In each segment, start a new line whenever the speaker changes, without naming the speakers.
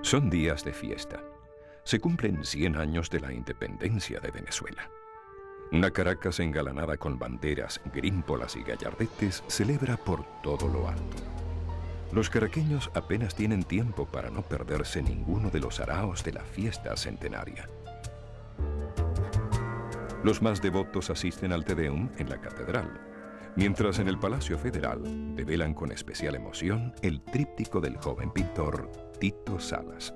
Son días de fiesta. Se cumplen 100 años de la independencia de Venezuela. Una Caracas engalanada con banderas, grímpolas y gallardetes celebra por todo lo alto. Los caraqueños apenas tienen tiempo para no perderse ninguno de los araos de la fiesta centenaria. Los más devotos asisten al Te Deum en la catedral, mientras en el Palacio Federal develan con especial emoción el tríptico del joven pintor Tito Salas.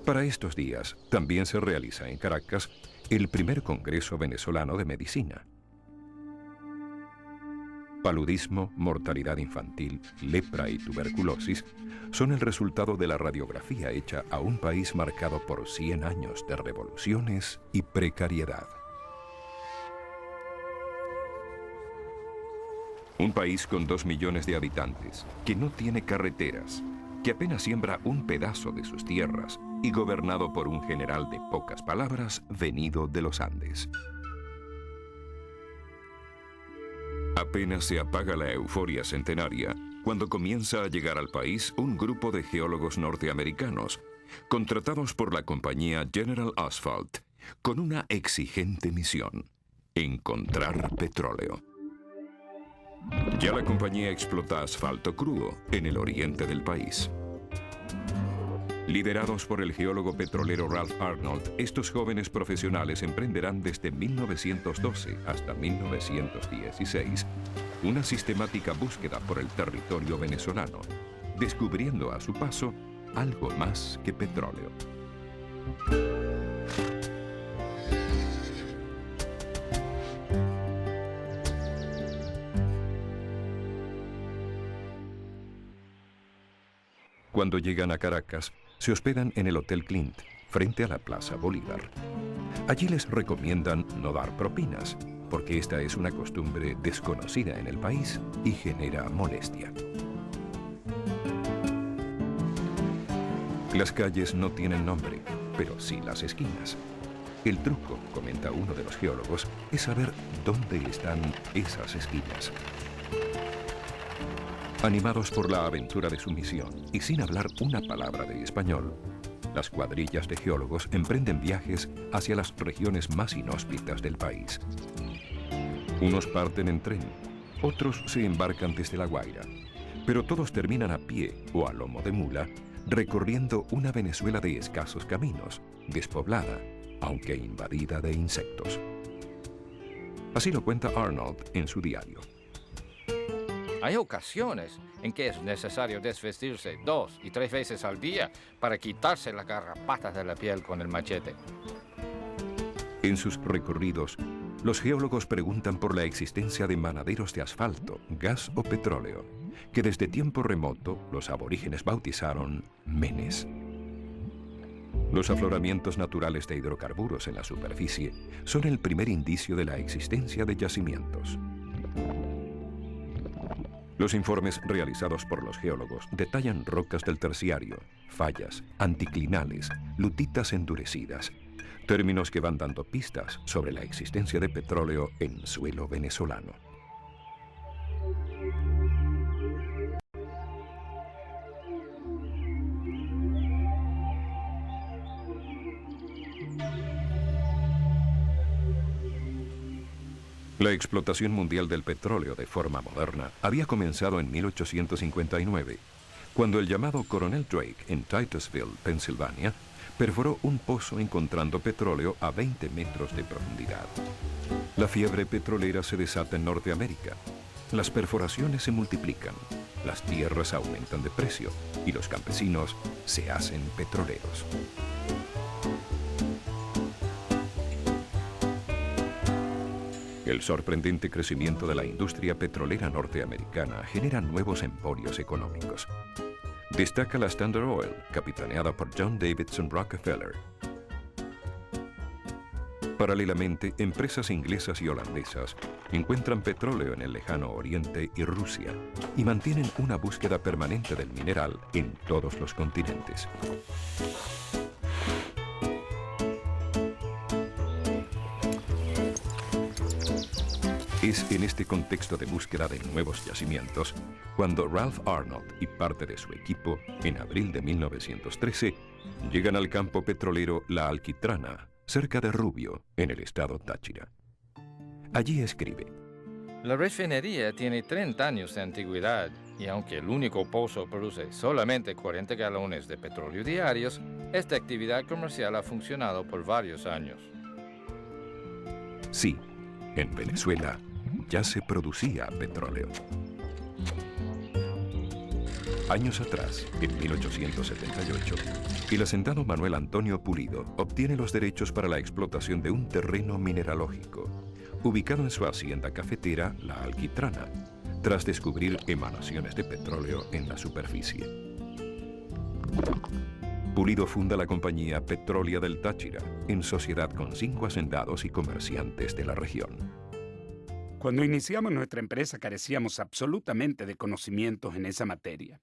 Para estos días también se realiza en Caracas el primer Congreso Venezolano de Medicina. Paludismo, mortalidad infantil, lepra y tuberculosis son el resultado de la radiografía hecha a un país marcado por 100 años de revoluciones y precariedad. Un país con 2 millones de habitantes, que no tiene carreteras, que apenas siembra un pedazo de sus tierras y gobernado por un general de pocas palabras venido de los Andes. Apenas se apaga la euforia centenaria cuando comienza a llegar al país un grupo de geólogos norteamericanos, contratados por la compañía General Asphalt, con una exigente misión: encontrar petróleo. Ya la compañía explota asfalto crudo en el oriente del país. Liderados por el geólogo petrolero Ralph Arnold, estos jóvenes profesionales emprenderán desde 1912 hasta 1916 una sistemática búsqueda por el territorio venezolano, descubriendo a su paso algo más que petróleo. Cuando llegan a Caracas, se hospedan en el Hotel Clint, frente a la Plaza Bolívar. Allí les recomiendan no dar propinas, porque esta es una costumbre desconocida en el país y genera molestia. Las calles no tienen nombre, pero sí las esquinas. El truco, comenta uno de los geólogos, es saber dónde están esas esquinas. Animados por la aventura de su misión y sin hablar una palabra de español, las cuadrillas de geólogos emprenden viajes hacia las regiones más inhóspitas del país. Unos parten en tren, otros se embarcan desde La Guaira, pero todos terminan a pie o a lomo de mula, recorriendo una Venezuela de escasos caminos, despoblada, aunque invadida de insectos. Así lo cuenta Arnold en su diario.
Hay ocasiones en que es necesario desvestirse 2 y 3 veces al día para quitarse las garrapatas de la piel con el machete.
En sus recorridos, los geólogos preguntan por la existencia de manaderos de asfalto, gas o petróleo, que desde tiempo remoto los aborígenes bautizaron menes. Los afloramientos naturales de hidrocarburos en la superficie son el primer indicio de la existencia de yacimientos. Los informes realizados por los geólogos detallan rocas del terciario, fallas, anticlinales, lutitas endurecidas, términos que van dando pistas sobre la existencia de petróleo en suelo venezolano. La explotación mundial del petróleo de forma moderna había comenzado en 1859, cuando el llamado Coronel Drake en Titusville, Pensilvania, perforó un pozo encontrando petróleo a 20 metros de profundidad. La fiebre petrolera se desata en Norteamérica. Las perforaciones se multiplican, las tierras aumentan de precio y los campesinos se hacen petroleros. El sorprendente crecimiento de la industria petrolera norteamericana genera nuevos emporios económicos. Destaca la Standard Oil, capitaneada por John Davidson Rockefeller. Paralelamente, empresas inglesas y holandesas encuentran petróleo en el lejano Oriente y Rusia y mantienen una búsqueda permanente del mineral en todos los continentes. Es en este contexto de búsqueda de nuevos yacimientos cuando Ralph Arnold y parte de su equipo, en abril de 1913, llegan al campo petrolero La Alquitrana, cerca de Rubio, en el estado Táchira. Allí escribe:
La refinería tiene 30 años de antigüedad y aunque el único pozo produce solamente 40 galones de petróleo diarios, esta actividad comercial ha funcionado por varios años.
Sí, en Venezuela ya se producía petróleo. Años atrás, en 1878, el hacendado Manuel Antonio Pulido obtiene los derechos para la explotación de un terreno mineralógico, ubicado en su hacienda cafetera La Alquitrana, tras descubrir emanaciones de petróleo en la superficie. Pulido funda la compañía Petrolia del Táchira, en sociedad con 5 hacendados y comerciantes de la región.
Cuando iniciamos nuestra empresa carecíamos absolutamente de conocimientos en esa materia.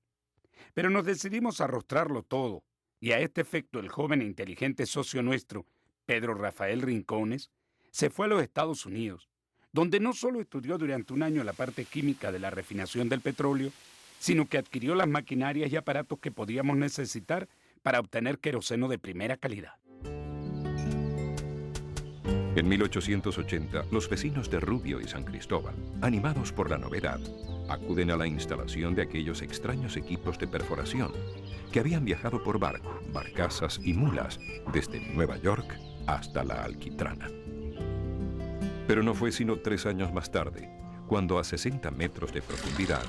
Pero nos decidimos a arrostrarlo todo, y a este efecto el joven e inteligente socio nuestro, Pedro Rafael Rincones, se fue a los Estados Unidos, donde no solo estudió durante un año la parte química de la refinación del petróleo, sino que adquirió las maquinarias y aparatos que podíamos necesitar para obtener queroseno de primera calidad.
En 1880, los vecinos de Rubio y San Cristóbal, animados por la novedad, acuden a la instalación de aquellos extraños equipos de perforación que habían viajado por barco, barcazas y mulas desde Nueva York hasta La Alquitrana. Pero no fue sino 3 años más tarde, cuando a 60 metros de profundidad,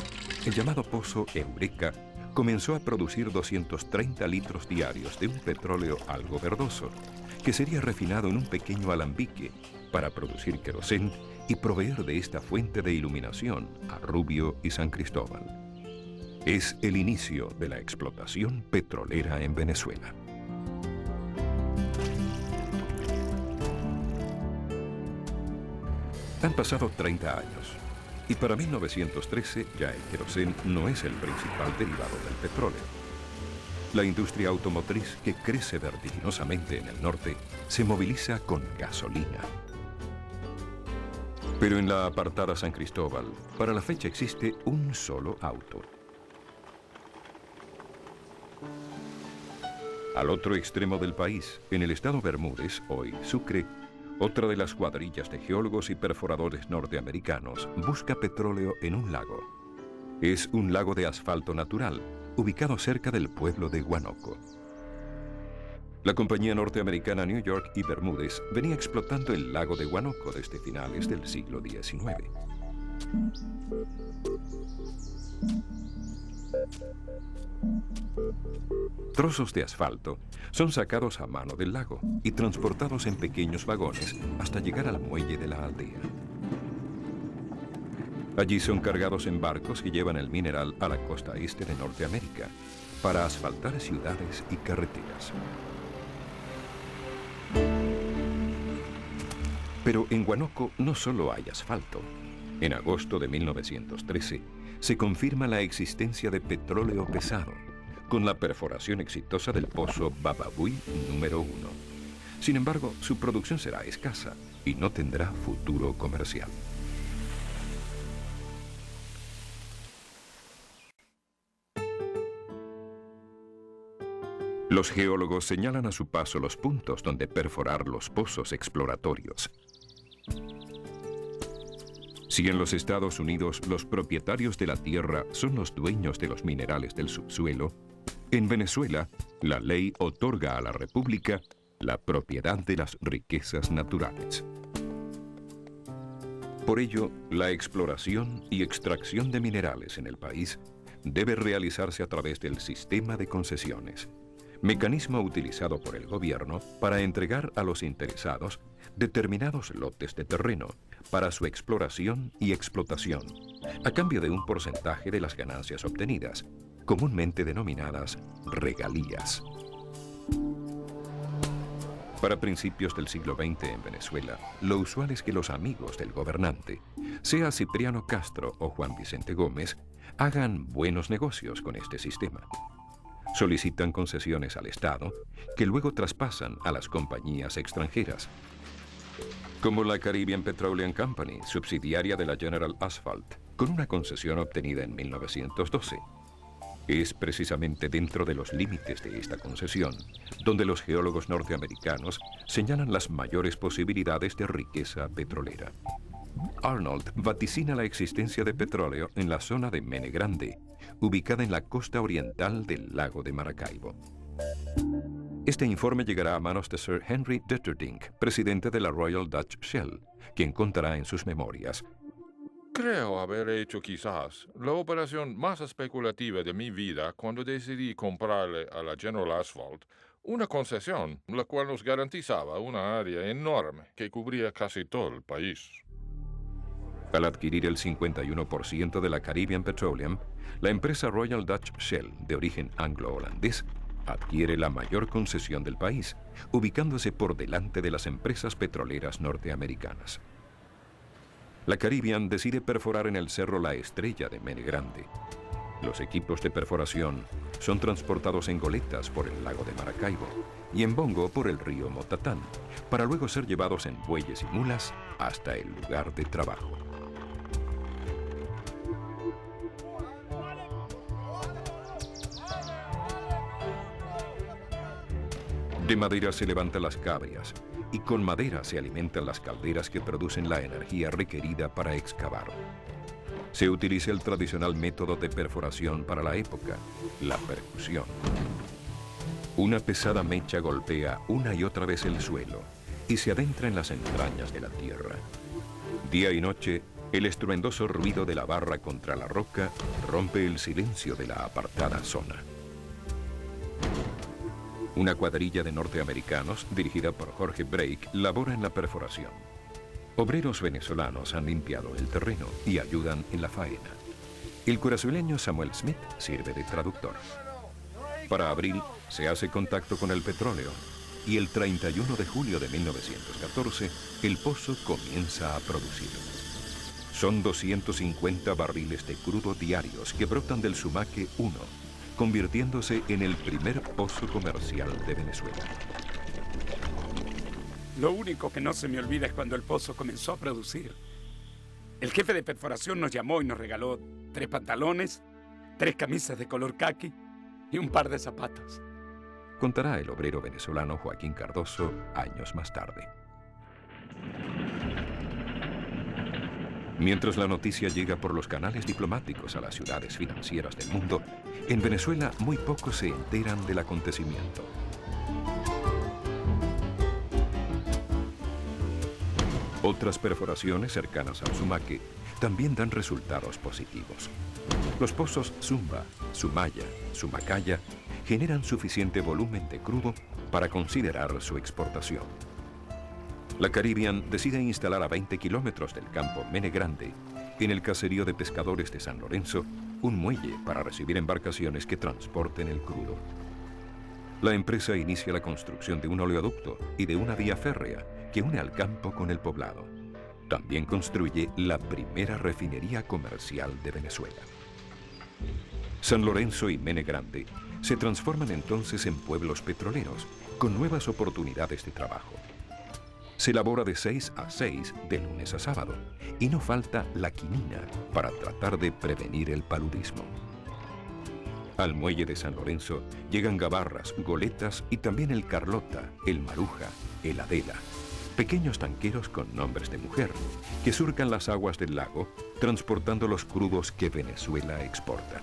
el llamado pozo Eureka comenzó a producir 230 litros diarios de un petróleo algo verdoso, que sería refinado en un pequeño alambique para producir querosén y proveer de esta fuente de iluminación a Rubio y San Cristóbal. Es el inicio de la explotación petrolera en Venezuela. Han pasado 30 años y para 1913 ya el querosén no es el principal derivado del petróleo. La industria automotriz, que crece vertiginosamente en el norte, se moviliza con gasolina. Pero en la apartada San Cristóbal, para la fecha existe un solo auto. Al otro extremo del país, en el estado Bermúdez, hoy Sucre, otra de las cuadrillas de geólogos y perforadores norteamericanos busca petróleo en un lago. Es un lago de asfalto natural, ubicado cerca del pueblo de Huánuco. La compañía norteamericana New York y Bermúdez venía explotando el lago de Huánuco desde finales del siglo XIX. Trozos de asfalto son sacados a mano del lago y transportados en pequeños vagones hasta llegar al muelle de la aldea. Allí son cargados en barcos que llevan el mineral a la costa este de Norteamérica para asfaltar ciudades y carreteras. Pero en Huánuco no solo hay asfalto. En agosto de 1913 se confirma la existencia de petróleo pesado, con la perforación exitosa del pozo Bababuy número 1. Sin embargo, su producción será escasa y no tendrá futuro comercial. Los geólogos señalan a su paso los puntos donde perforar los pozos exploratorios. Si en los Estados Unidos los propietarios de la tierra son los dueños de los minerales del subsuelo, en Venezuela la ley otorga a la República la propiedad de las riquezas naturales. Por ello, la exploración y extracción de minerales en el país debe realizarse a través del sistema de concesiones, mecanismo utilizado por el gobierno para entregar a los interesados determinados lotes de terreno para su exploración y explotación, a cambio de un porcentaje de las ganancias obtenidas, comúnmente denominadas regalías. Para principios del siglo XX en Venezuela, lo usual es que los amigos del gobernante, sea Cipriano Castro o Juan Vicente Gómez, hagan buenos negocios con este sistema. Solicitan concesiones al Estado, que luego traspasan a las compañías extranjeras. Como la Caribbean Petroleum Company, subsidiaria de la General Asphalt, con una concesión obtenida en 1912. Es precisamente dentro de los límites de esta concesión donde los geólogos norteamericanos señalan las mayores posibilidades de riqueza petrolera. Arnold vaticina la existencia de petróleo en la zona de Mene Grande, ubicada en la costa oriental del lago de Maracaibo. Este informe llegará a manos de Sir Henry Detterdink, presidente de la Royal Dutch Shell, quien contará en sus memorias:
Creo haber hecho quizás la operación más especulativa de mi vida cuando decidí comprarle a la General Asphalt una concesión, la cual nos garantizaba una área enorme que cubría casi todo el país.
Al adquirir el 51% de la Caribbean Petroleum, la empresa Royal Dutch Shell, de origen anglo-holandés, adquiere la mayor concesión del país, ubicándose por delante de las empresas petroleras norteamericanas. La Caribbean decide perforar en el cerro La Estrella de Mene Grande. Los equipos de perforación son transportados en goletas por el lago de Maracaibo y en bongo por el río Motatán, para luego ser llevados en bueyes y mulas hasta el lugar de trabajo. De madera se levantan las cabrias y con madera se alimentan las calderas que producen la energía requerida para excavar. Se utiliza el tradicional método de perforación para la época, la percusión. Una pesada mecha golpea una y otra vez el suelo y se adentra en las entrañas de la tierra. Día y noche, el estruendoso ruido de la barra contra la roca rompe el silencio de la apartada zona. Una cuadrilla de norteamericanos, dirigida por Jorge Brake, labora en la perforación. Obreros venezolanos han limpiado el terreno y ayudan en la faena. El curazueño Samuel Smith sirve de traductor. Para abril se hace contacto con el petróleo y el 31 de julio de 1914 el pozo comienza a producir. Son 250 barriles de crudo diarios que brotan del Sumaque 1, convirtiéndose en el primer pozo comercial de Venezuela.
Lo único que no se me olvida es cuando el pozo comenzó a producir. El jefe de perforación nos llamó y nos regaló 3 pantalones, 3 camisas de color caqui y un par de zapatos.
Contará el obrero venezolano Joaquín Cardoso años más tarde. Mientras la noticia llega por los canales diplomáticos a las ciudades financieras del mundo, en Venezuela muy pocos se enteran del acontecimiento. Otras perforaciones cercanas al Sumaque también dan resultados positivos. Los pozos Zumba, Sumaya, Sumacaya generan suficiente volumen de crudo para considerar su exportación. La Caribbean decide instalar a 20 kilómetros del campo Mene Grande, en el caserío de pescadores de San Lorenzo, un muelle para recibir embarcaciones que transporten el crudo. La empresa inicia la construcción de un oleoducto y de una vía férrea que une al campo con el poblado. También construye la primera refinería comercial de Venezuela. San Lorenzo y Mene Grande se transforman entonces en pueblos petroleros, con nuevas oportunidades de trabajo. Se labora de 6 a 6 de lunes a sábado y no falta la quinina para tratar de prevenir el paludismo. Al muelle de San Lorenzo llegan gabarras, goletas y también el Carlota, el Maruja, el Adela, pequeños tanqueros con nombres de mujer que surcan las aguas del lago transportando los crudos que Venezuela exporta.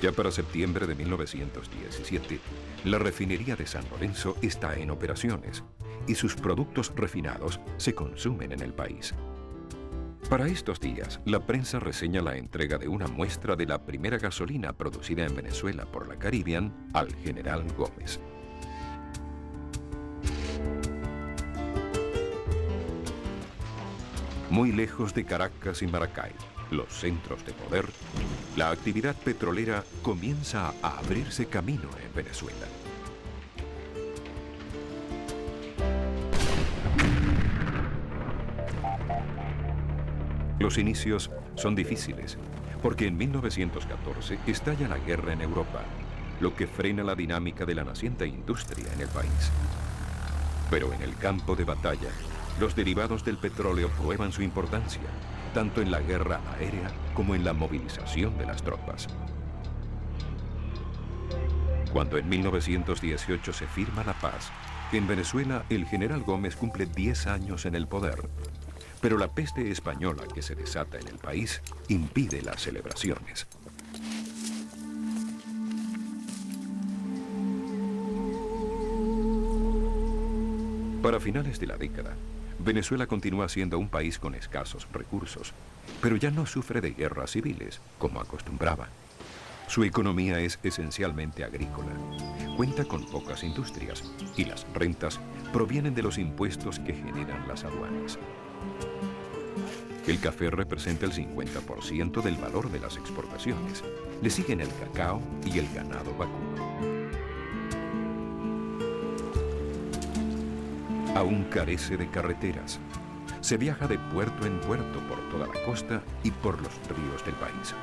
Ya para septiembre de 1917, la refinería de San Lorenzo está en operaciones y sus productos refinados se consumen en el país. Para estos días, la prensa reseña la entrega de una muestra de la primera gasolina producida en Venezuela por la Caribbean al general Gómez. Muy lejos de Caracas y Maracay, los centros de poder, la actividad petrolera comienza a abrirse camino en Venezuela. Los inicios son difíciles, porque en 1914 estalla la guerra en Europa, lo que frena la dinámica de la naciente industria en el país. Pero en el campo de batalla, Los derivados del petróleo prueban su importancia, tanto en la guerra aérea como en la movilización de las tropas. Cuando en 1918 se firma la paz, en Venezuela el general Gómez cumple 10 años en el poder, pero la peste española que se desata en el país impide las celebraciones. Para finales de la década, Venezuela continúa siendo un país con escasos recursos, pero ya no sufre de guerras civiles, como acostumbraba. Su economía es esencialmente agrícola. Cuenta con pocas industrias y las rentas provienen de los impuestos que generan las aduanas. El café representa el 50% del valor de las exportaciones. Le siguen el cacao y el ganado vacuno. Aún carece de carreteras. Se viaja de puerto en puerto por toda la costa y por los ríos del país.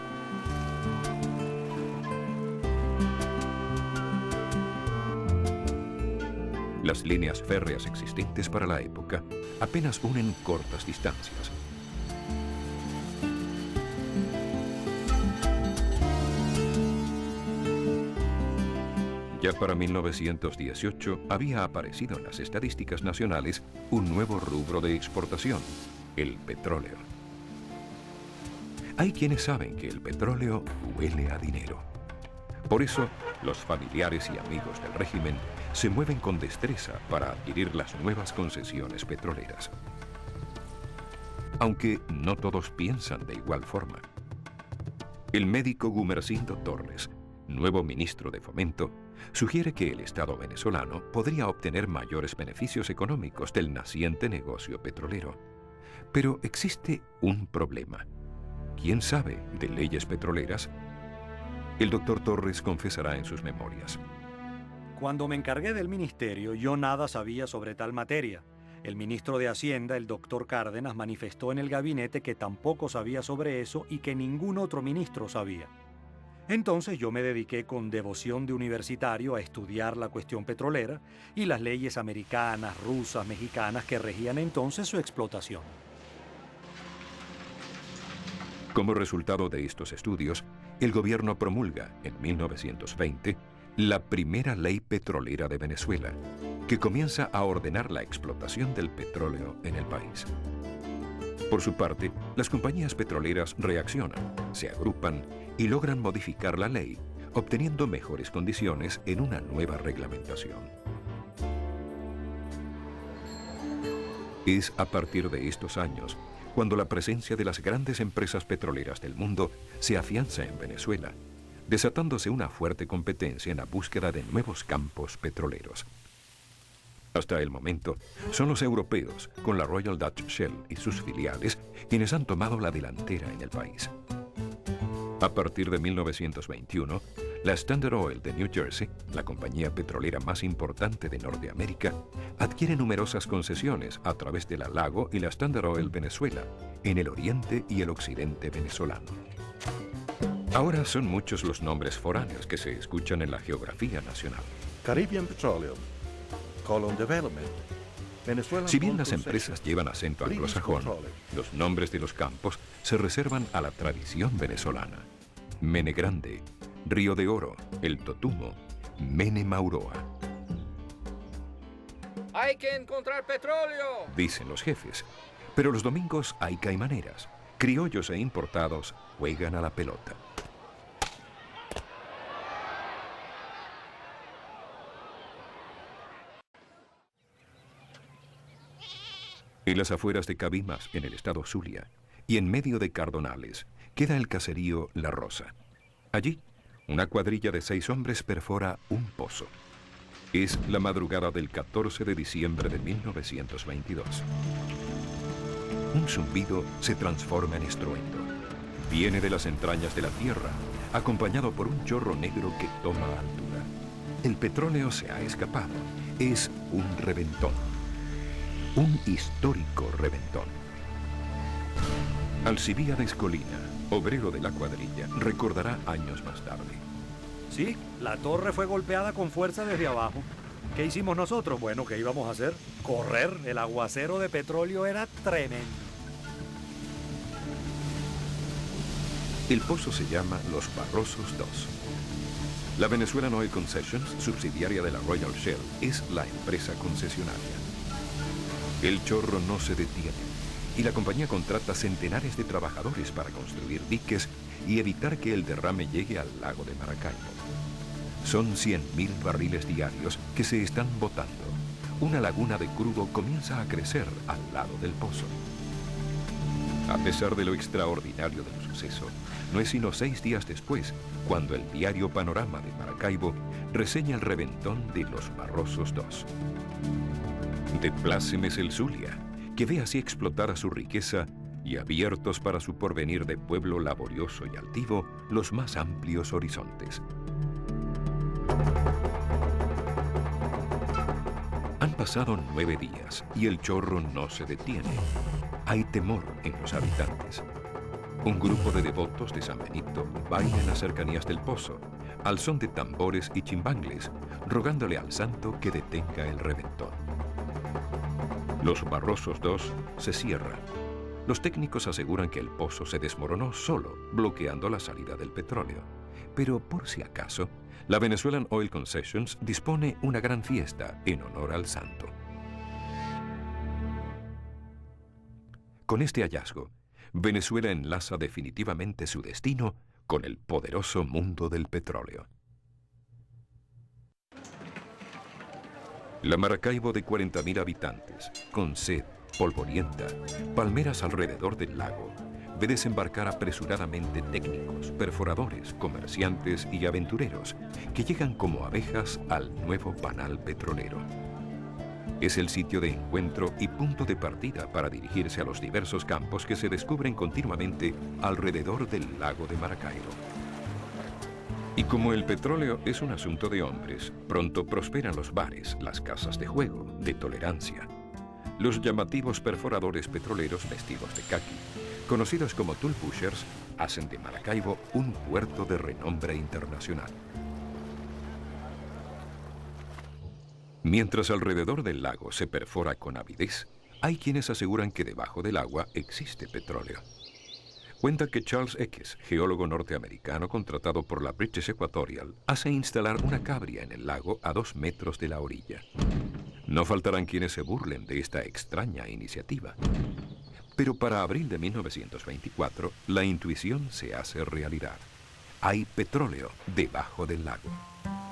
Las líneas férreas existentes para la época apenas unen cortas distancias. Ya para 1918 había aparecido en las estadísticas nacionales un nuevo rubro de exportación, el petróleo. Hay quienes saben que el petróleo huele a dinero. Por eso, los familiares y amigos del régimen se mueven con destreza para adquirir las nuevas concesiones petroleras. Aunque no todos piensan de igual forma. El médico Gumersindo Torres, nuevo ministro de Fomento, sugiere que el Estado venezolano podría obtener mayores beneficios económicos del naciente negocio petrolero. Pero existe un problema. ¿Quién sabe de leyes petroleras? El doctor Torres confesará en sus memorias.
Cuando me encargué del ministerio, yo nada sabía sobre tal materia. El ministro de Hacienda, el doctor Cárdenas, manifestó en el gabinete que tampoco sabía sobre eso y que ningún otro ministro sabía. Entonces yo me dediqué con devoción de universitario a estudiar la cuestión petrolera y las leyes americanas, rusas, mexicanas que regían entonces su explotación.
Como resultado de estos estudios, el gobierno promulga en 1920 la primera ley petrolera de Venezuela, que comienza a ordenar la explotación del petróleo en el país. Por su parte, las compañías petroleras reaccionan, se agrupan y logran modificar la ley, obteniendo mejores condiciones en una nueva reglamentación. Es a partir de estos años cuando la presencia de las grandes empresas petroleras del mundo se afianza en Venezuela, desatándose una fuerte competencia en la búsqueda de nuevos campos petroleros. Hasta el momento, son los europeos, con la Royal Dutch Shell y sus filiales, quienes han tomado la delantera en el país. A partir de 1921, la Standard Oil de New Jersey, la compañía petrolera más importante de Norteamérica, adquiere numerosas concesiones a través de la Lago y la Standard Oil Venezuela, en el oriente y el occidente venezolano. Ahora son muchos los nombres foráneos que se escuchan en la geografía nacional.
Caribbean Petroleum, Colon Development, Venezuela.
Si bien las empresas llevan acento anglosajón, los nombres de los campos se reservan a la tradición venezolana. Mene Grande, Río de Oro, El Totumo, Mene Mauroa.
¡Hay que encontrar petróleo!,
dicen los jefes. Pero los domingos hay caimaneras. Criollos e importados juegan a la pelota. En las afueras de Cabimas, en el estado Zulia, y en medio de Cardonales, queda el caserío La Rosa. Allí, una cuadrilla de 6 hombres perfora un pozo. Es la madrugada del 14 de diciembre de 1922. Un zumbido se transforma en estruendo. Viene de las entrañas de la tierra, acompañado por un chorro negro que toma altura. El petróleo se ha escapado. Es un reventón. Un histórico reventón. Alcibíades Colina, obrero de la cuadrilla, recordará años más tarde.
Sí, la torre fue golpeada con fuerza desde abajo. ¿Qué hicimos nosotros? Bueno, ¿qué íbamos a hacer? Correr. El aguacero de petróleo era tremendo.
El pozo se llama Los Barrosos 2. La Venezuelan Oil Concessions, subsidiaria de la Royal Shell, es la empresa concesionaria. El chorro no se detiene y la compañía contrata centenares de trabajadores para construir diques y evitar que el derrame llegue al lago de Maracaibo. Son 100.000 barriles diarios que se están botando. Una laguna de crudo comienza a crecer al lado del pozo. A pesar de lo extraordinario del suceso, no es sino 6 días después cuando el diario Panorama de Maracaibo reseña el reventón de Los Barrosos 2. De plácemes el Zulia, que ve así explotar a su riqueza y abiertos para su porvenir de pueblo laborioso y altivo los más amplios horizontes. Han pasado 9 días y el chorro no se detiene. Hay temor en los habitantes. Un grupo de devotos de San Benito baila en las cercanías del pozo, al son de tambores y chimbangles, rogándole al santo que detenga el reventón. Los Barrosos 2 se cierran. Los técnicos aseguran que el pozo se desmoronó solo, bloqueando la salida del petróleo. Pero por si acaso, la Venezuelan Oil Concessions dispone una gran fiesta en honor al santo. Con este hallazgo, Venezuela enlaza definitivamente su destino con el poderoso mundo del petróleo. La Maracaibo de 40.000 habitantes, con sed, polvorienta, palmeras alrededor del lago, ve desembarcar apresuradamente técnicos, perforadores, comerciantes y aventureros que llegan como abejas al nuevo panal petrolero. Es el sitio de encuentro y punto de partida para dirigirse a los diversos campos que se descubren continuamente alrededor del lago de Maracaibo. Y como el petróleo es un asunto de hombres, pronto prosperan los bares, las casas de juego, de tolerancia. Los llamativos perforadores petroleros vestidos de caqui, conocidos como tool pushers, hacen de Maracaibo un puerto de renombre internacional. Mientras alrededor del lago se perfora con avidez, hay quienes aseguran que debajo del agua existe petróleo. Cuenta que Charles Eckes, geólogo norteamericano contratado por la British Equatorial, hace instalar una cabria en el lago a 2 metros de la orilla. No faltarán quienes se burlen de esta extraña iniciativa. Pero para abril de 1924, la intuición se hace realidad. Hay petróleo debajo del lago.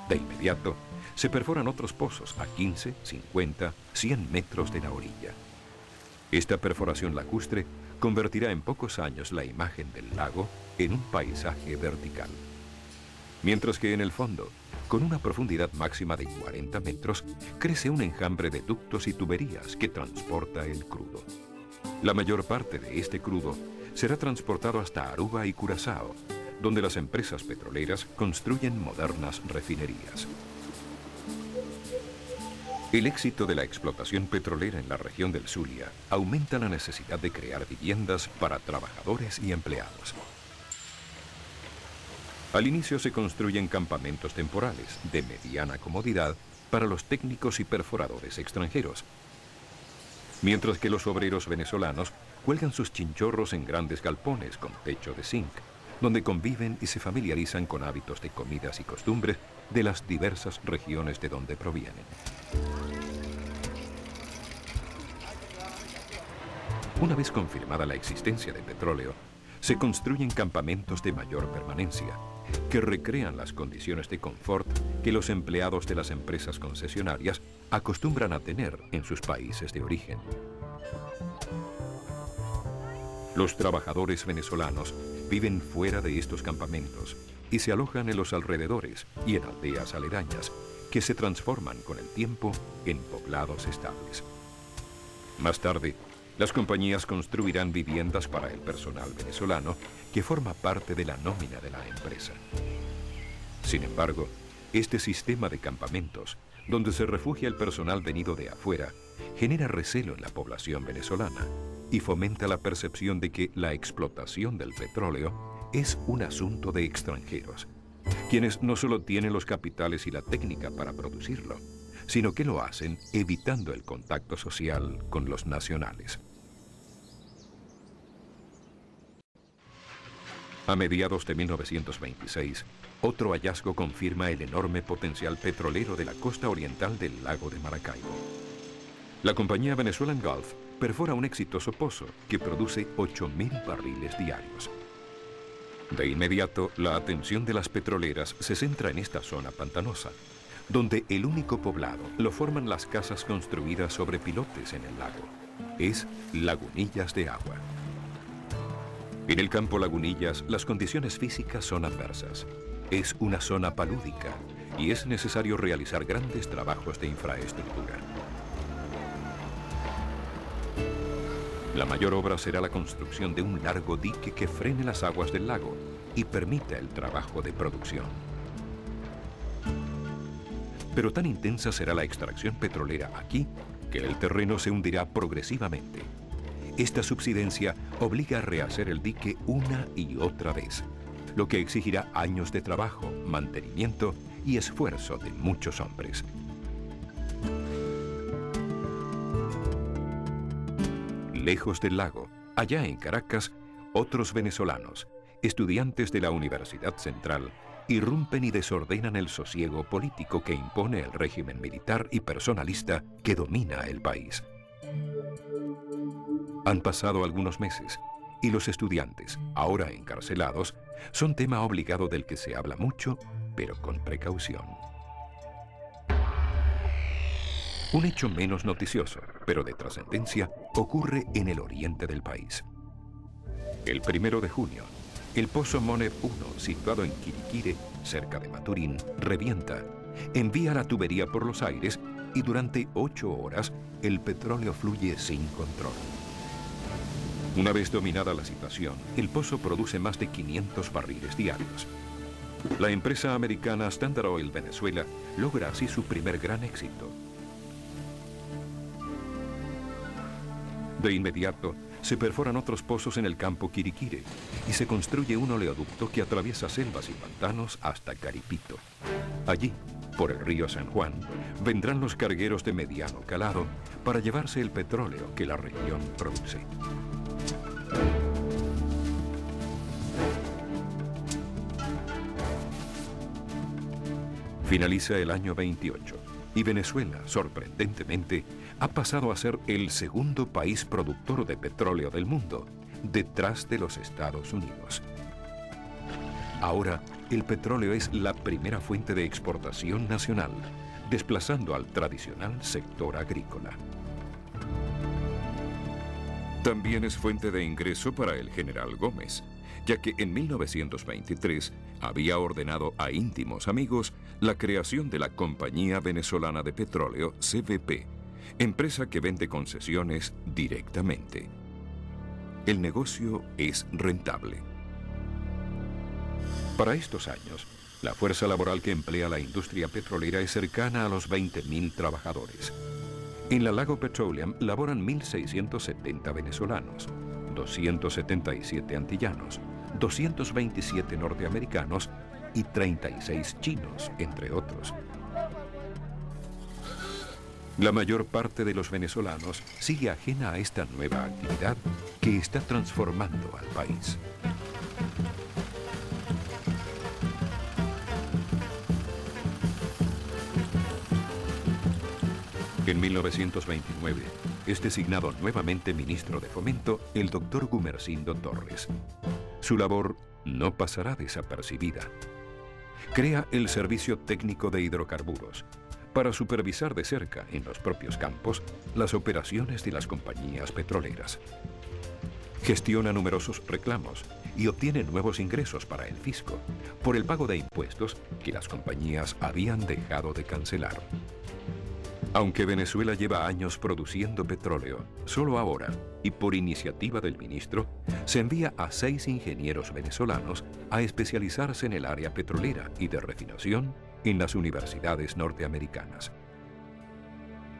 De inmediato, se perforan otros pozos a 15, 50, 100 metros de la orilla. Esta perforación lacustre convertirá en pocos años la imagen del lago en un paisaje vertical. Mientras que en el fondo, con una profundidad máxima de 40 metros, crece un enjambre de ductos y tuberías que transporta el crudo. La mayor parte de este crudo será transportado hasta Aruba y Curazao, donde las empresas petroleras construyen modernas refinerías. El éxito de la explotación petrolera en la región del Zulia aumenta la necesidad de crear viviendas para trabajadores y empleados. Al inicio se construyen campamentos temporales de mediana comodidad para los técnicos y perforadores extranjeros, mientras que los obreros venezolanos cuelgan sus chinchorros en grandes galpones con techo de zinc, donde conviven y se familiarizan con hábitos de comidas y costumbres de las diversas regiones de donde provienen. Una vez confirmada la existencia de petróleo, se construyen campamentos de mayor permanencia, que recrean las condiciones de confort que los empleados de las empresas concesionarias acostumbran a tener en sus países de origen. Los trabajadores venezolanos viven fuera de estos campamentos y se alojan en los alrededores y en aldeas aledañas, que se transforman con el tiempo en poblados estables. Más tarde, las compañías construirán viviendas para el personal venezolano que forma parte de la nómina de la empresa. Sin embargo, este sistema de campamentos, donde se refugia el personal venido de afuera, genera recelo en la población venezolana y fomenta la percepción de que la explotación del petróleo es un asunto de extranjeros, quienes no solo tienen los capitales y la técnica para producirlo, sino que lo hacen evitando el contacto social con los nacionales. A mediados de 1926, otro hallazgo confirma el enorme potencial petrolero de la costa oriental del lago de Maracaibo. La compañía Venezuelan Gulf perfora un exitoso pozo que produce 8.000 barriles diarios. De inmediato, la atención de las petroleras se centra en esta zona pantanosa, donde el único poblado lo forman las casas construidas sobre pilotes en el lago. Es Lagunillas de Agua. En el campo Lagunillas, las condiciones físicas son adversas. Es una zona palúdica y es necesario realizar grandes trabajos de infraestructura. La mayor obra será la construcción de un largo dique que frene las aguas del lago y permita el trabajo de producción. Pero tan intensa será la extracción petrolera aquí que el terreno se hundirá progresivamente. Esta subsidencia obliga a rehacer el dique una y otra vez, lo que exigirá años de trabajo, mantenimiento y esfuerzo de muchos hombres. Lejos del lago, allá en Caracas, otros venezolanos, estudiantes de la Universidad Central, irrumpen y desordenan el sosiego político que impone el régimen militar y personalista que domina el país. Han pasado algunos meses y los estudiantes, ahora encarcelados, son tema obligado del que se habla mucho, pero con precaución. Un hecho menos noticioso, pero de trascendencia, ocurre en el oriente del país. El 1 de junio, el pozo Moneb 1, situado en Quiriquire, cerca de Maturín, revienta, envía la tubería por los aires y durante 8 horas el petróleo fluye sin control. Una vez dominada la situación, el pozo produce más de 500 barriles diarios. La empresa americana Standard Oil Venezuela logra así su primer gran éxito. De inmediato, se perforan otros pozos en el campo Quiriquire y se construye un oleoducto que atraviesa selvas y pantanos hasta Caripito. Allí, por el río San Juan, vendrán los cargueros de mediano calado para llevarse el petróleo que la región produce. Finaliza el año 28 y Venezuela, sorprendentemente, ha pasado a ser el segundo país productor de petróleo del mundo, detrás de los Estados Unidos. Ahora, el petróleo es la primera fuente de exportación nacional, desplazando al tradicional sector agrícola. También es fuente de ingreso para el general Gómez, ya que en 1923 había ordenado a íntimos amigos la creación de la Compañía Venezolana de Petróleo, CVP, empresa que vende concesiones directamente. El negocio es rentable. Para estos años, la fuerza laboral que emplea la industria petrolera es cercana a los 20.000 trabajadores. En la Lago Petroleum laboran 1.670 venezolanos, 277 antillanos, 227 norteamericanos y 36 chinos, entre otros. La mayor parte de los venezolanos sigue ajena a esta nueva actividad que está transformando al país. En 1929 es designado nuevamente ministro de Fomento el doctor Gumersindo Torres. Su labor no pasará desapercibida. Crea el Servicio Técnico de Hidrocarburos para supervisar de cerca, en los propios campos, las operaciones de las compañías petroleras. Gestiona numerosos reclamos y obtiene nuevos ingresos para el fisco por el pago de impuestos que las compañías habían dejado de cancelar. Aunque Venezuela lleva años produciendo petróleo, solo ahora, y por iniciativa del ministro, se envía a 6 ingenieros venezolanos a especializarse en el área petrolera y de refinación en las universidades norteamericanas.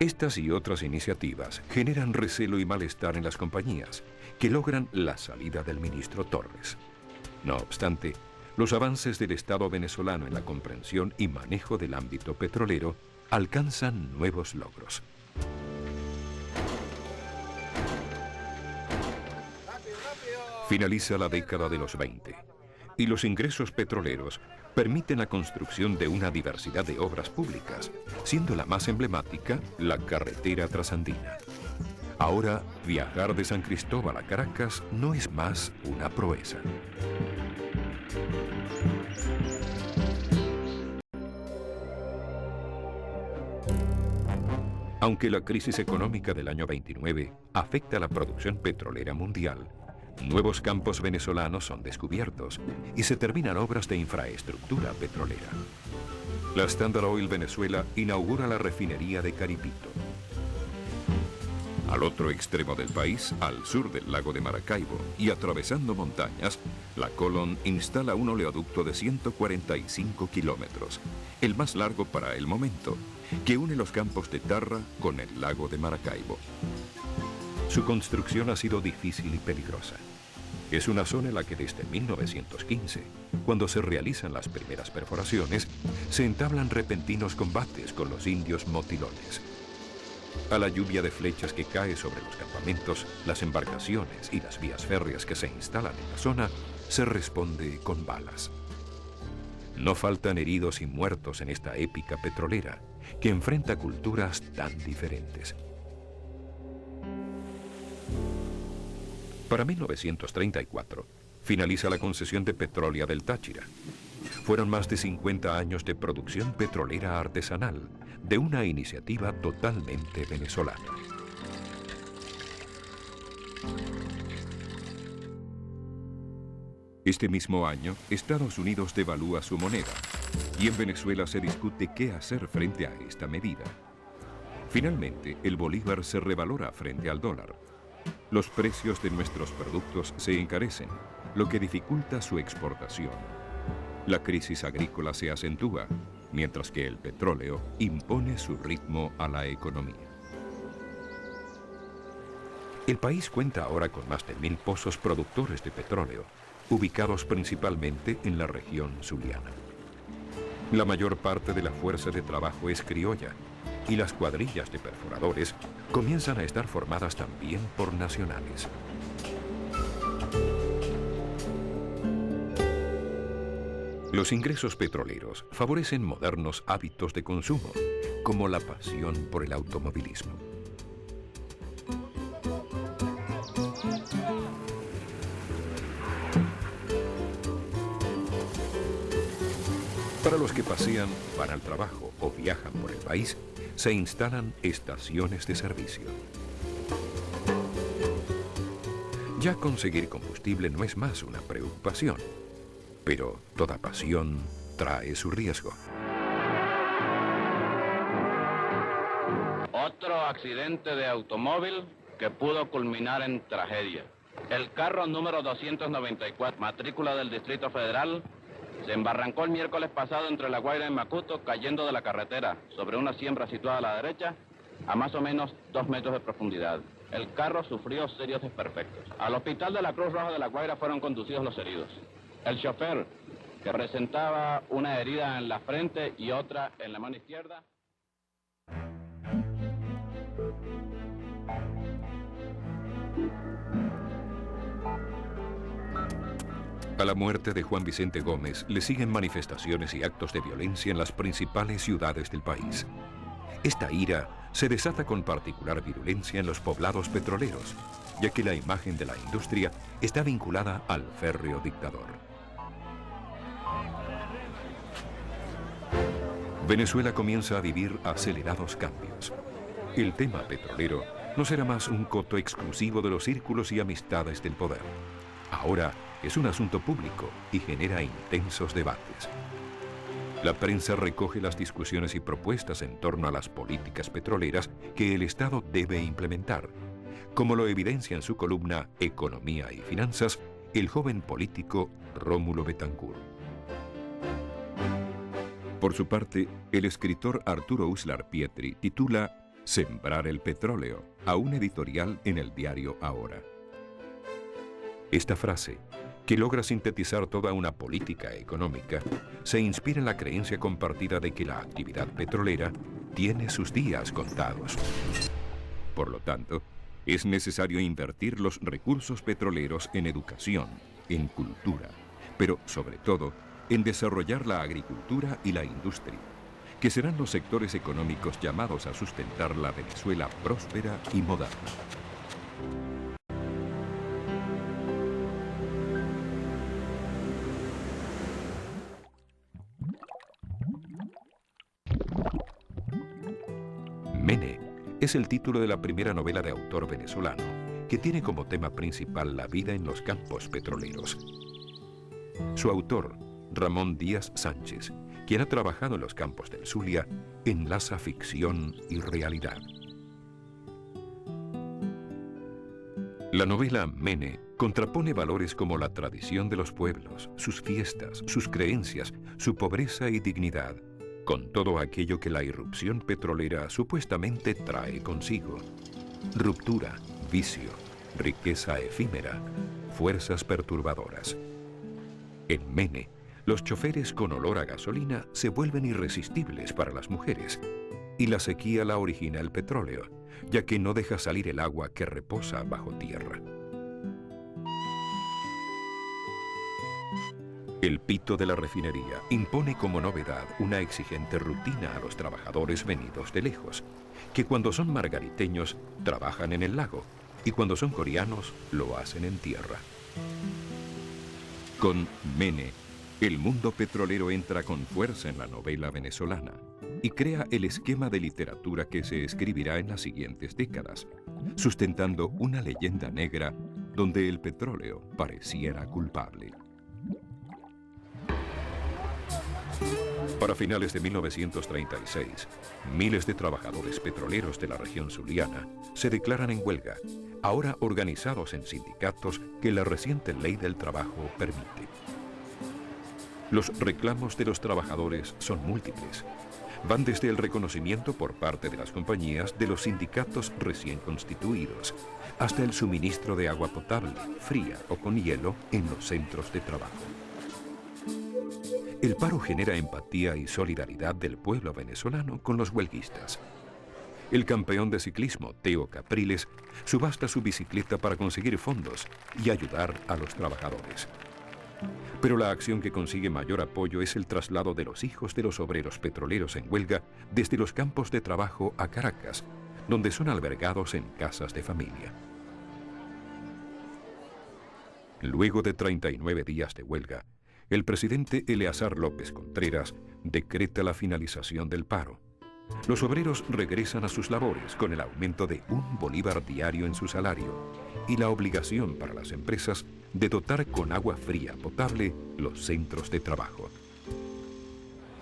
Estas y otras iniciativas generan recelo y malestar en las compañías, que logran la salida del ministro Torres. No obstante, los avances del Estado venezolano en la comprensión y manejo del ámbito petrolero alcanzan nuevos logros. Finaliza la década de los 20 y los ingresos petroleros permiten la construcción de una diversidad de obras públicas, siendo la más emblemática la carretera trasandina. Ahora, viajar de San Cristóbal a Caracas no es más una proeza. Aunque la crisis económica del año 29 afecta a la producción petrolera mundial, nuevos campos venezolanos son descubiertos y se terminan obras de infraestructura petrolera. La Standard Oil Venezuela inaugura la refinería de Caripito. Al otro extremo del país, al sur del lago de Maracaibo y atravesando montañas, la Colón instala un oleoducto de 145 kilómetros, el más largo para el momento, que une los campos de Tarra con el lago de Maracaibo. Su construcción ha sido difícil y peligrosa. Es una zona en la que desde 1915, cuando se realizan las primeras perforaciones, se entablan repentinos combates con los indios motilones. A la lluvia de flechas que cae sobre los campamentos, las embarcaciones y las vías férreas que se instalan en la zona, se responde con balas. No faltan heridos y muertos en esta épica petrolera, que enfrenta culturas tan diferentes. Para 1934, finaliza la concesión de Petrólea del Táchira. Fueron más de 50 años de producción petrolera artesanal, de una iniciativa totalmente venezolana. Este mismo año, Estados Unidos devalúa su moneda, y en Venezuela se discute qué hacer frente a esta medida. Finalmente, el bolívar se revalora frente al dólar. Los precios de nuestros productos se encarecen, lo que dificulta su exportación. La crisis agrícola se acentúa, mientras que el petróleo impone su ritmo a la economía. El país cuenta ahora con más de 1000 pozos productores de petróleo, ubicados principalmente en la región zuliana. La mayor parte de la fuerza de trabajo es criolla, y las cuadrillas de perforadores comienzan a estar formadas también por nacionales. Los ingresos petroleros favorecen modernos hábitos de consumo, como la pasión por el automovilismo. Para los que pasean, van al trabajo o viajan por el país, se instalan estaciones de servicio. Ya conseguir combustible no es más una preocupación, pero toda pasión trae su riesgo.
Otro accidente de automóvil que pudo culminar en tragedia. El carro número 294, matrícula del Distrito Federal, se embarrancó el miércoles pasado entre La Guaira y Macuto, cayendo de la carretera sobre una siembra situada a la derecha, a más o menos 2 metros de profundidad. El carro sufrió serios desperfectos. Al hospital de la Cruz Roja de La Guaira fueron conducidos los heridos. El chofer, que presentaba una herida en la frente y otra en la mano izquierda.
A la muerte de Juan Vicente Gómez le siguen manifestaciones y actos de violencia en las principales ciudades del país. Esta ira se desata con particular virulencia en los poblados petroleros, ya que la imagen de la industria está vinculada al férreo dictador. Venezuela comienza a vivir acelerados cambios. El tema petrolero no será más un coto exclusivo de los círculos y amistades del poder. Ahora es un asunto público y genera intensos debates. La prensa recoge las discusiones y propuestas en torno a las políticas petroleras que el Estado debe implementar, como lo evidencia en su columna Economía y Finanzas el joven político Rómulo Betancourt. Por su parte, el escritor Arturo Uslar Pietri titula Sembrar el petróleo a un editorial en el diario Ahora. Esta frase, que logra sintetizar toda una política económica, se inspira en la creencia compartida de que la actividad petrolera tiene sus días contados. Por lo tanto, es necesario invertir los recursos petroleros en educación, en cultura, pero sobre todo en desarrollar la agricultura y la industria, que serán los sectores económicos llamados a sustentar la Venezuela próspera y moderna. Mene es el título de la primera novela de autor venezolano, que tiene como tema principal la vida en los campos petroleros. Su autor, Ramón Díaz Sánchez, quien ha trabajado en los campos del Zulia, enlaza ficción y realidad. La novela Mene contrapone valores como la tradición de los pueblos, sus fiestas, sus creencias, su pobreza y dignidad, con todo aquello que la irrupción petrolera supuestamente trae consigo: ruptura, vicio, riqueza efímera, fuerzas perturbadoras. En Mene, los choferes con olor a gasolina se vuelven irresistibles para las mujeres, y la sequía la origina el petróleo, ya que no deja salir el agua que reposa bajo tierra. El pito de la refinería impone como novedad una exigente rutina a los trabajadores venidos de lejos, que cuando son margariteños trabajan en el lago y cuando son coreanos lo hacen en tierra. Con Mene, el mundo petrolero entra con fuerza en la novela venezolana y crea el esquema de literatura que se escribirá en las siguientes décadas, sustentando una leyenda negra donde el petróleo pareciera culpable. Para finales de 1936, miles de trabajadores petroleros de la región zuliana se declaran en huelga, ahora organizados en sindicatos que la reciente ley del trabajo permite. Los reclamos de los trabajadores son múltiples. Van desde el reconocimiento por parte de las compañías de los sindicatos recién constituidos, hasta el suministro de agua potable, fría o con hielo en los centros de trabajo. El paro genera empatía y solidaridad del pueblo venezolano con los huelguistas. El campeón de ciclismo, Teo Capriles, subasta su bicicleta para conseguir fondos y ayudar a los trabajadores. Pero la acción que consigue mayor apoyo es el traslado de los hijos de los obreros petroleros en huelga desde los campos de trabajo a Caracas, donde son albergados en casas de familia. Luego de 39 días de huelga, el presidente Eleazar López Contreras decreta la finalización del paro. Los obreros regresan a sus labores con el aumento de 1 bolívar diario en su salario y la obligación para las empresas de dotar con agua fría potable los centros de trabajo.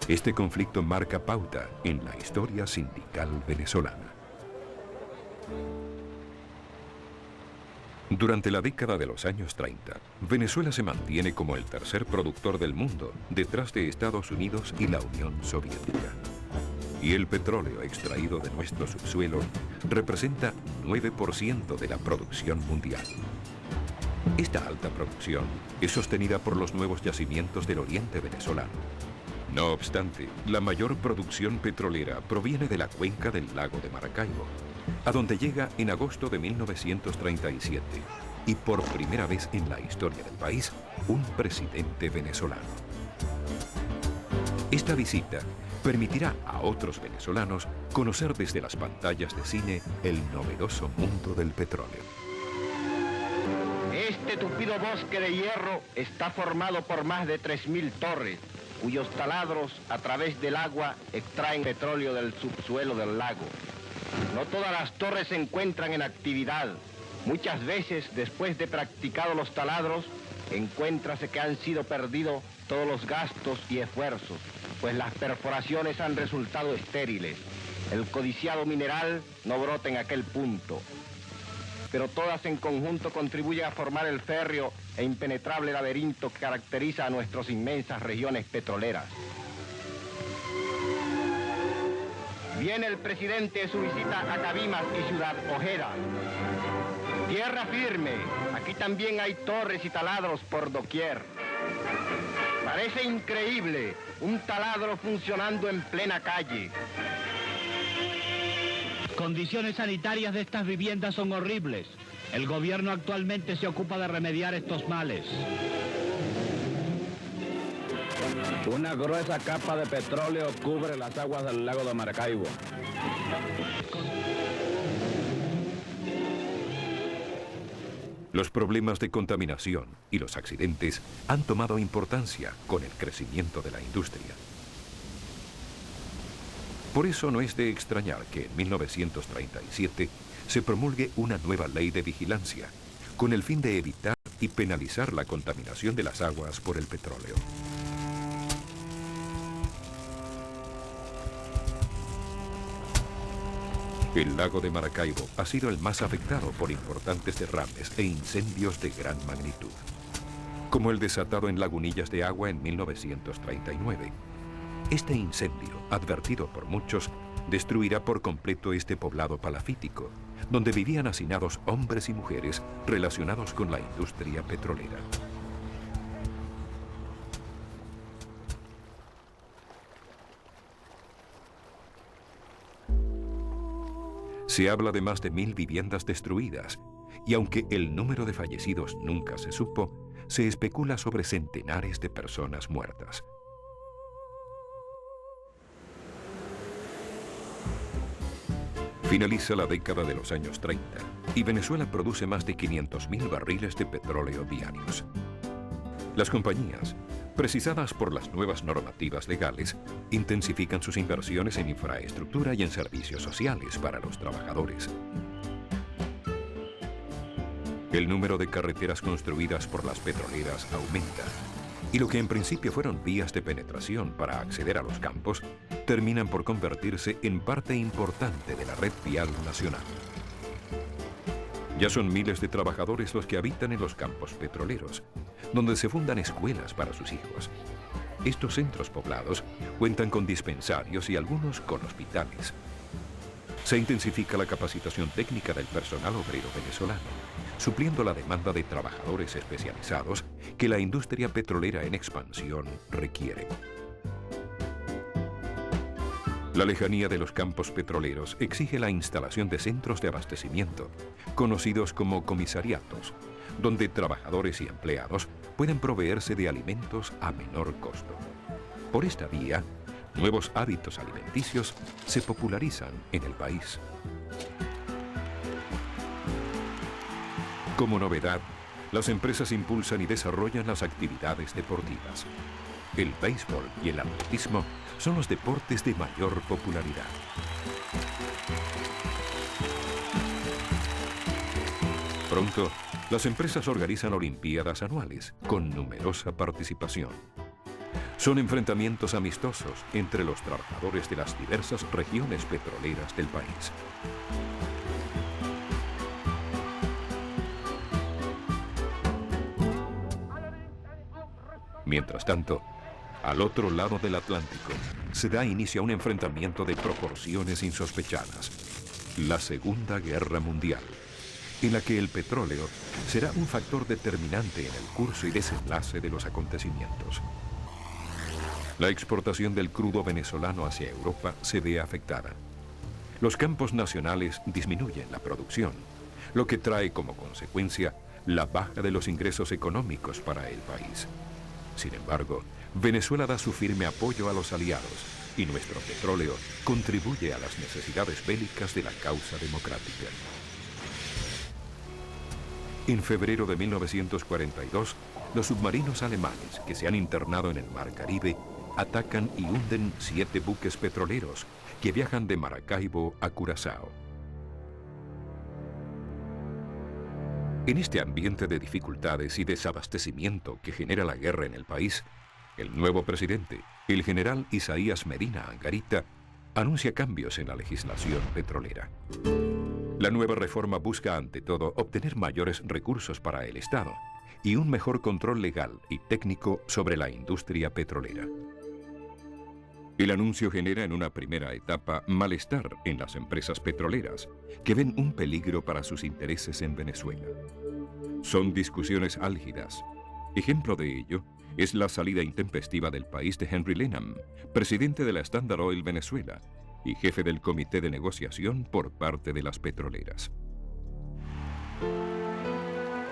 Este conflicto marca pauta en la historia sindical venezolana. Durante la década de los años 30, Venezuela se mantiene como el tercer productor del mundo, detrás de Estados Unidos y la Unión Soviética. Y el petróleo extraído de nuestro subsuelo representa 9% de la producción mundial. Esta alta producción es sostenida por los nuevos yacimientos del oriente venezolano. No obstante, la mayor producción petrolera proviene de la cuenca del lago de Maracaibo, a donde llega en agosto de 1937, y por primera vez en la historia del país, un presidente venezolano. Esta visita permitirá a otros venezolanos conocer desde las pantallas de cine el novedoso mundo del petróleo.
Este tupido bosque de hierro está formado por más de 3.000 torres, cuyos taladros a través del agua extraen petróleo del subsuelo del lago. No todas las torres se encuentran en actividad. Muchas veces, después de practicados los taladros, encuéntrase que han sido perdidos todos los gastos y esfuerzos, pues las perforaciones han resultado estériles. El codiciado mineral no brota en aquel punto. Pero todas en conjunto contribuyen a formar el férreo e impenetrable laberinto que caracteriza a nuestras inmensas regiones petroleras. Viene el presidente de su visita a Cabimas y Ciudad Ojeda. Tierra firme, aquí también hay torres y taladros por doquier. Parece increíble un taladro funcionando en plena calle.
condiciones sanitarias de estas viviendas son horribles. El gobierno actualmente se ocupa de remediar estos males.
Una gruesa capa de petróleo cubre las aguas del lago de Maracaibo.
Los problemas de contaminación y los accidentes han tomado importancia con el crecimiento de la industria. Por eso no es de extrañar que en 1937 se promulgue una nueva ley de vigilancia, con el fin de evitar y penalizar la contaminación de las aguas por el petróleo. El lago de Maracaibo ha sido el más afectado por importantes derrames e incendios de gran magnitud, como el desatado en Lagunillas de Agua en 1939. Este incendio, advertido por muchos, destruirá por completo este poblado palafítico, donde vivían hacinados hombres y mujeres relacionados con la industria petrolera. Se habla de más de 1000 viviendas destruidas, y aunque el número de fallecidos nunca se supo, se especula sobre centenares de personas muertas. Finaliza la década de los años 30 y Venezuela produce más de 500.000 barriles de petróleo diarios. Las compañías, precisadas por las nuevas normativas legales, intensifican sus inversiones en infraestructura y en servicios sociales para los trabajadores. El número de carreteras construidas por las petroleras aumenta, y lo que en principio fueron vías de penetración para acceder a los campos, terminan por convertirse en parte importante de la red vial nacional. Ya son miles de trabajadores los que habitan en los campos petroleros, donde se fundan escuelas para sus hijos. Estos centros poblados cuentan con dispensarios y algunos con hospitales. Se intensifica la capacitación técnica del personal obrero venezolano, supliendo la demanda de trabajadores especializados que la industria petrolera en expansión requiere. La lejanía de los campos petroleros exige la instalación de centros de abastecimiento, conocidos como comisariatos, donde trabajadores y empleados pueden proveerse de alimentos a menor costo. Por esta vía, nuevos hábitos alimenticios se popularizan en el país. Como novedad, las empresas impulsan y desarrollan las actividades deportivas. El béisbol y el atletismo son los deportes de mayor popularidad. Pronto, las empresas organizan olimpiadas anuales con numerosa participación. Son enfrentamientos amistosos entre los trabajadores de las diversas regiones petroleras del país. Mientras tanto, al otro lado del Atlántico, se da inicio a un enfrentamiento de proporciones insospechadas, la Segunda Guerra Mundial, en la que el petróleo será un factor determinante en el curso y desenlace de los acontecimientos. La exportación del crudo venezolano hacia Europa se ve afectada. Los campos nacionales disminuyen la producción, lo que trae como consecuencia la baja de los ingresos económicos para el país. Sin embargo, Venezuela da su firme apoyo a los aliados y nuestro petróleo contribuye a las necesidades bélicas de la causa democrática. En febrero de 1942, los submarinos alemanes que se han internado en el Mar Caribe atacan y hunden 7 buques petroleros que viajan de Maracaibo a Curazao. En este ambiente de dificultades y desabastecimiento que genera la guerra en el país, el nuevo presidente, el general Isaías Medina Angarita, anuncia cambios en la legislación petrolera. La nueva reforma busca ante todo obtener mayores recursos para el Estado y un mejor control legal y técnico sobre la industria petrolera. El anuncio genera en una primera etapa malestar en las empresas petroleras, que ven un peligro para sus intereses en Venezuela. Son discusiones álgidas. Ejemplo de ello es la salida intempestiva del país de Henry Lenham, presidente de la Standard Oil Venezuela, y jefe del comité de negociación por parte de las petroleras.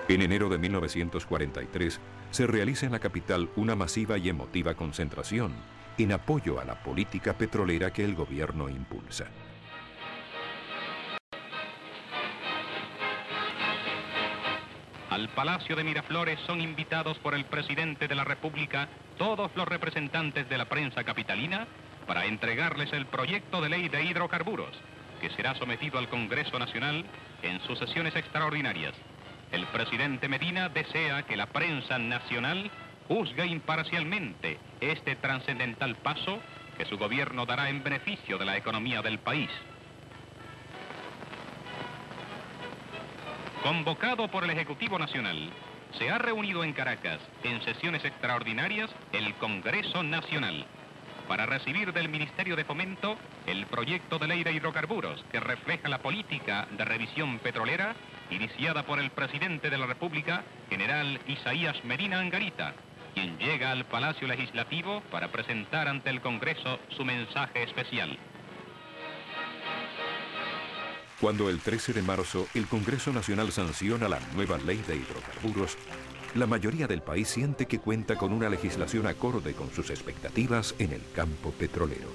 En enero de 1943 se realiza en la capital una masiva y emotiva concentración en apoyo a la política petrolera que el gobierno impulsa.
Al Palacio de Miraflores son invitados por el presidente de la República todos los representantes de la prensa capitalina para entregarles el proyecto de ley de hidrocarburos, que será sometido al Congreso Nacional en sus sesiones extraordinarias. El presidente Medina desea que la prensa nacional juzgue imparcialmente este trascendental paso que su gobierno dará en beneficio de la economía del país. Convocado por el Ejecutivo Nacional, se ha reunido en Caracas, en sesiones extraordinarias, el Congreso Nacional, para recibir del Ministerio de Fomento el proyecto de ley de hidrocarburos que refleja la política de revisión petrolera iniciada por el presidente de la República, general Isaías Medina Angarita, quien llega al Palacio Legislativo para presentar ante el Congreso su mensaje especial.
Cuando el 13 de marzo el Congreso Nacional sanciona la nueva ley de hidrocarburos, la mayoría del país siente que cuenta con una legislación acorde con sus expectativas en el campo petrolero.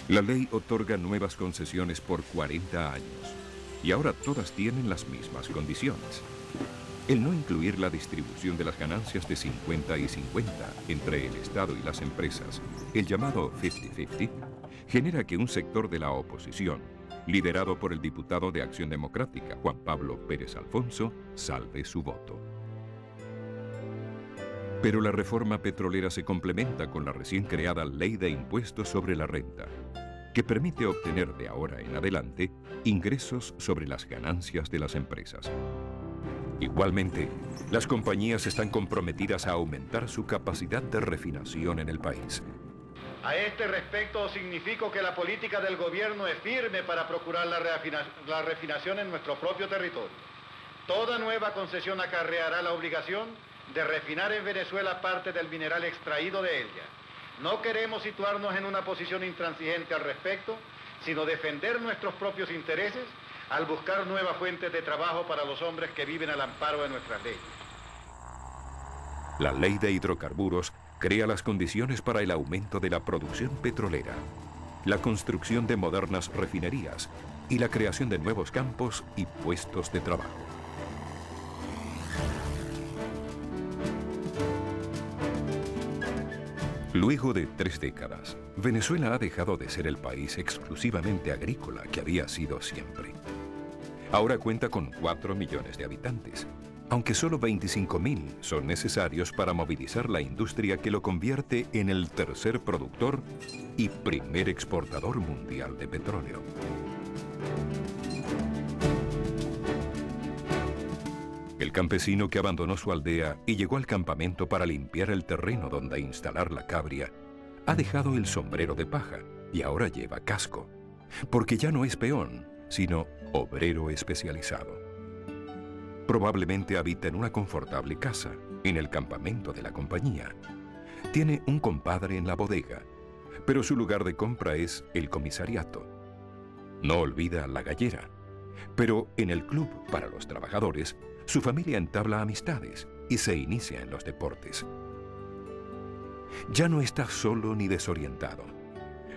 La ley otorga nuevas concesiones por 40 años y ahora todas tienen las mismas condiciones. El no incluir la distribución de las ganancias de 50 y 50 entre el Estado y las empresas, el llamado 50-50, genera que un sector de la oposición, liderado por el diputado de Acción Democrática, Juan Pablo Pérez Alfonso, salve su voto. Pero la reforma petrolera se complementa con la recién creada Ley de Impuestos sobre la Renta, que permite obtener de ahora en adelante ingresos sobre las ganancias de las empresas. Igualmente, las compañías están comprometidas a aumentar su capacidad de refinación en el país.
A este respecto significo que la política del gobierno es firme para procurar la refinación en nuestro propio territorio. Toda nueva concesión acarreará la obligación de refinar en Venezuela parte del mineral extraído de ella. No queremos situarnos en una posición intransigente al respecto, sino defender nuestros propios intereses al buscar nuevas fuentes de trabajo para los hombres que viven al amparo de nuestras leyes.
La ley de hidrocarburos crea las condiciones para el aumento de la producción petrolera, la construcción de modernas refinerías y la creación de nuevos campos y puestos de trabajo. Luego de 3 décadas, Venezuela ha dejado de ser el país exclusivamente agrícola que había sido siempre. Ahora cuenta con 4 millones de habitantes, aunque solo 25.000 son necesarios para movilizar la industria que lo convierte en el tercer productor y primer exportador mundial de petróleo. El campesino que abandonó su aldea y llegó al campamento para limpiar el terreno donde instalar la cabria, ha dejado el sombrero de paja y ahora lleva casco, porque ya no es peón, sino obrero especializado. Probablemente habita en una confortable casa, en el campamento de la compañía. Tiene un compadre en la bodega, pero su lugar de compra es el comisariato. No olvida la gallera, pero en el club para los trabajadores, su familia entabla amistades y se inicia en los deportes. Ya no está solo ni desorientado.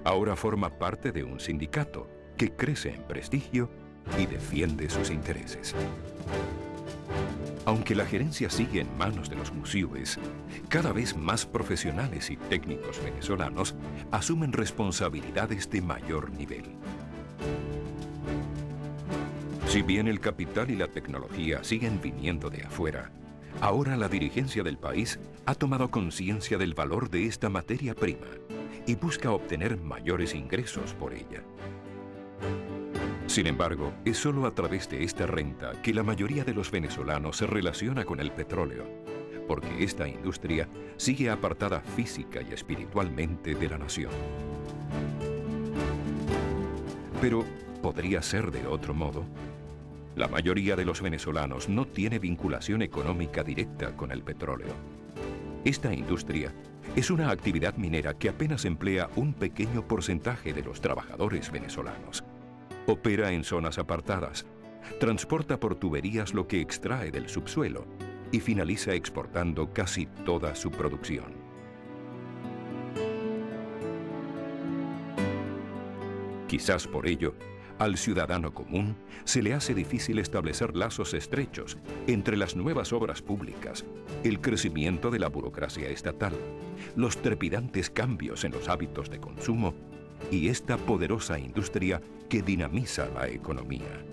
Ahora forma parte de un sindicato que crece en prestigio y defiende sus intereses. Aunque la gerencia sigue en manos de los muciúes, cada vez más profesionales y técnicos venezolanos asumen responsabilidades de mayor nivel. Si bien el capital y la tecnología siguen viniendo de afuera, ahora la dirigencia del país ha tomado conciencia del valor de esta materia prima y busca obtener mayores ingresos por ella. Sin embargo, es solo a través de esta renta que la mayoría de los venezolanos se relaciona con el petróleo, porque esta industria sigue apartada física y espiritualmente de la nación. Pero, ¿podría ser de otro modo? La mayoría de los venezolanos no tiene vinculación económica directa con el petróleo. Esta industria Es una actividad minera que apenas emplea un pequeño porcentaje de los trabajadores venezolanos. Opera en zonas apartadas, transporta por tuberías lo que extrae del subsuelo y finaliza exportando casi toda su producción. Quizás por ello, al ciudadano común se le hace difícil establecer lazos estrechos entre las nuevas obras públicas, el crecimiento de la burocracia estatal, los trepidantes cambios en los hábitos de consumo y esta poderosa industria que dinamiza la economía.